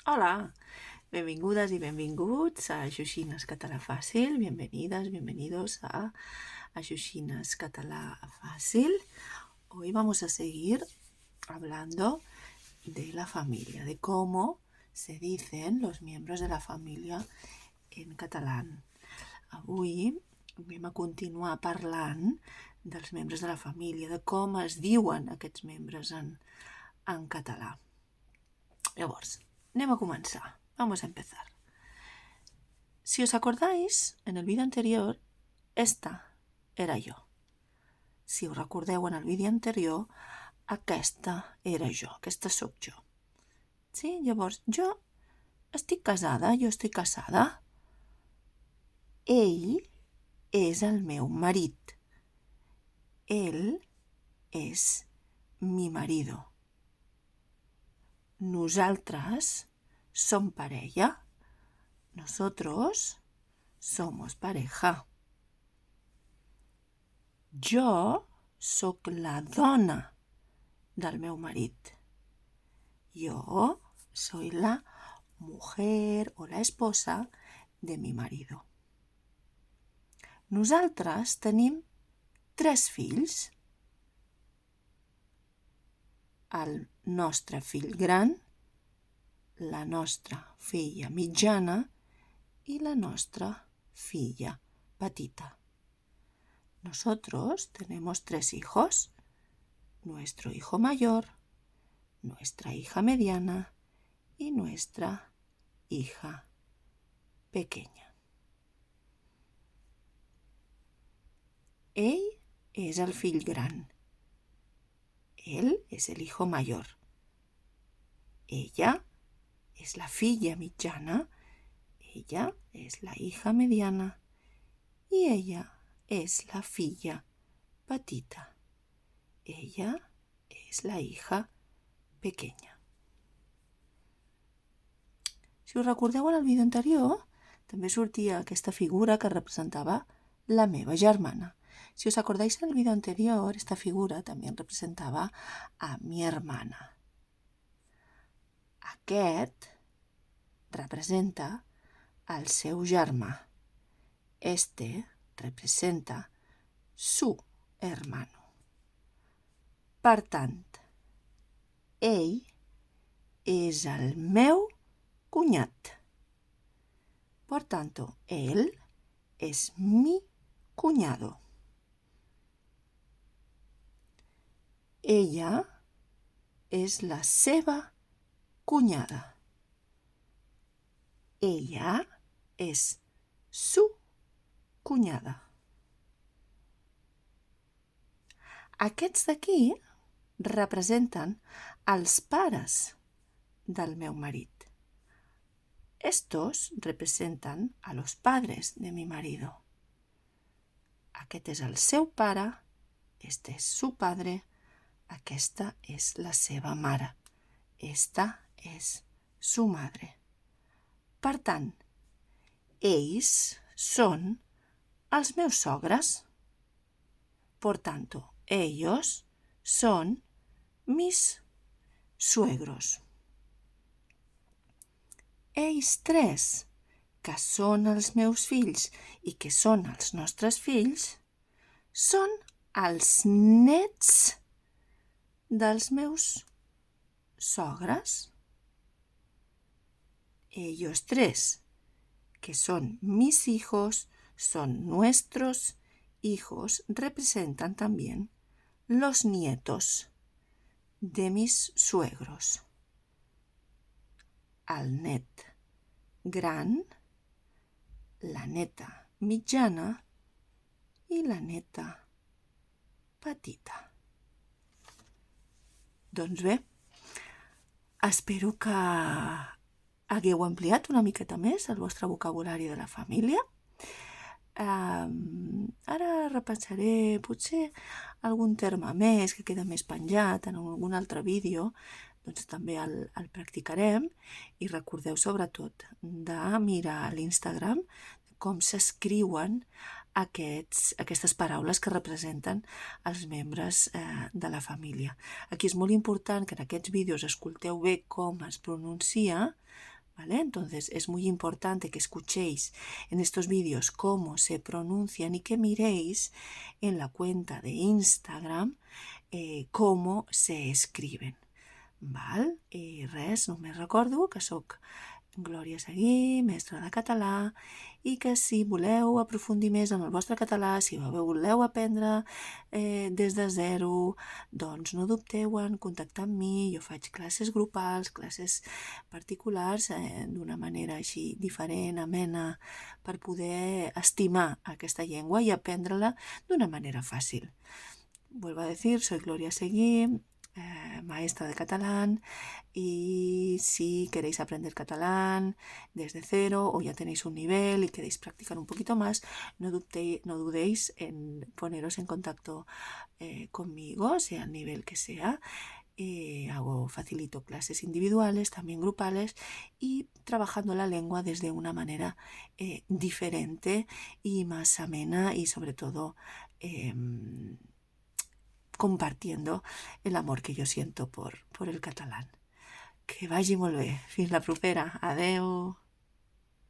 Hola, benvingudes y benvinguts a Xuxines Català Fàcil. Bienvenidas, bienvenidos a Xuxines Català Fàcil. Hoy vamos a seguir hablando de la familia, de cómo se dicen los miembros de la familia en català. Avui anem a continuar parlant dels membres de la família, de com es diuen aquests membres en català. Llavors, anem a començar. Vamos a empezar. Si os acordáis, en el vídeo anterior, esta era jo. Si us recordeu en el vídeo anterior, aquesta era jo, aquesta sóc jo. Sí? Llavors, jo estic casada, jo estic casada. Ell és el meu marit. Él es mi marido. Nosaltres som parella. Nosotros somos pareja. Jo sóc la dona del meu marit. Yo soy la mujer o la esposa de mi marido. Nosaltres tenim 3 fills. El nostre fill gran, la nostra filla mitjana y la nuestra filla petita. Nosotros tenemos 3 hijos, nuestro hijo mayor, nuestra hija mediana y nuestra hija pequeña. Ell és el fill gran. Él es el hijo mayor. Ella es la filla mitjana. Ella es la hija mediana y ella es la filla petita. Ella es la hija pequeña. Si us recordeu en el vídeo anterior, també sortia aquesta figura que representava la meva germana. Si os acordáis en el vídeo anterior, esta figura también representaba a mi hermana. Aquest representa al seu germà. Este representa su hermano. Per tant, ell és el meu cunyat. Por tanto, él es mi cuñado. Ella és la seva cunyada. Ella és su cunyada. Aquests d'aquí representen els pares del meu marit. Estos representan a los padres de mi marido. Aquest és el seu pare, este és su padre, aquesta és la seva mare, esta és su madre. Per tant, ells són els meus sogres. Por tanto, ellos son mis suegros. Ells 3, que són els meus fills i que són els nostres fills, són els nets dels meus sogres. Ellos 3, que son mis hijos, son nuestros hijos, representan también los nietos de mis suegros. El net gran, la neta mitjana i la neta petita. Doncs bé, espero que hagueu ampliat una miqueta més el vostre vocabulari de la família. Ara repensaré potser algun terme més que queda més penjat en algun altre vídeo, doncs també el practicarem i recordeu sobretot de mirar a l'Instagram com s'escriuen aquestes paraules que representen els membres de la família. Aquí és molt important que en aquests vídeos escolteu bé com es pronuncia ¿vale? Entonces es muy importante que escuchéis en estos vídeos cómo se pronuncian y que miréis en la cuenta de Instagram cómo se escriben. Val? I res, només recordo que sóc Glòria Seguí, mestra de català, i que si voleu aprofundir més en el vostre català, si voleu aprendre des de zero, doncs no dubteu en contactar amb mi. Jo faig classes grupals, classes particulars, d'una manera així diferent, amena, per poder estimar aquesta llengua i aprendre-la d'una manera fàcil. Vuelvo a decir, soy Glòria Seguí, maestra de catalán, y si queréis aprender catalán desde cero o ya tenéis un nivel y queréis practicar un poquito más, no dudéis en poneros en contacto conmigo, sea el nivel que sea. Facilito clases individuales, también grupales, y trabajando la lengua desde una manera diferente y más amena, y sobre todo compartiendo el amor que yo siento por el catalán. Que vagi molt bé. Fins la propera. Adeu.